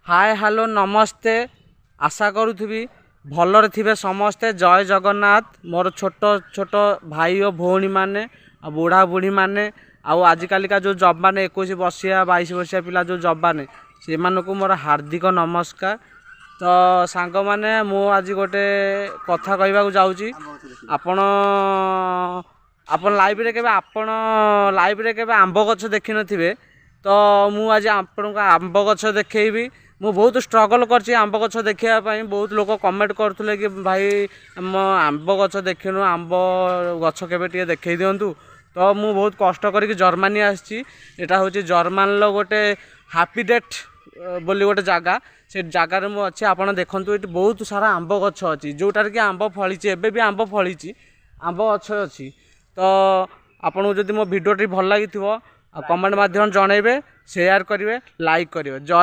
Hi hello नमस्ते आशा करुथि भलरे थिबे समस्ते। जय जगन्नाथ। मोर छोट छोट भाई और भौणी माने बुढ़ा बुढ़ी माने आजिकल का जो जब मैंने 21 वर्षिया 22 वर्षिया पिला जो जब मैंने से मोर हार्दिक नमस्कार। तो सांग मैंने मु आज गोटे कथा कहवाक जाऊँगी। आपण आपण लाइव रे केबे आपण लाइव रे केबे आंब गछ देखि नथिबे। तो मु आज आपण को आंब गछ देखैबी। मु बहुत स्ट्रगल करछि आंब गछ देखिया पई। बहुत लोक कमेंट करथुले कि भाई म आंब गछ देखिनु, आंब गछ केबे टिके देखै दियंतु। तो मु बहुत कष्ट करी जर्मनी आछि। एटा होछि जर्मन लो गोटे हैप्पी डेट बोली गोटे जगह। से जगार मु अच्छे आपड़ देखु ये बहुत सारा आंब गछ अच्छी जोटार कि आंब फली एबे भी आंब फली आंब गछ अच्छी। तो आपको जदि मो भिडियोटी भल लगी कमेंट माध्यम जनइबे, शेयर करेंगे, लाइक करेंगे।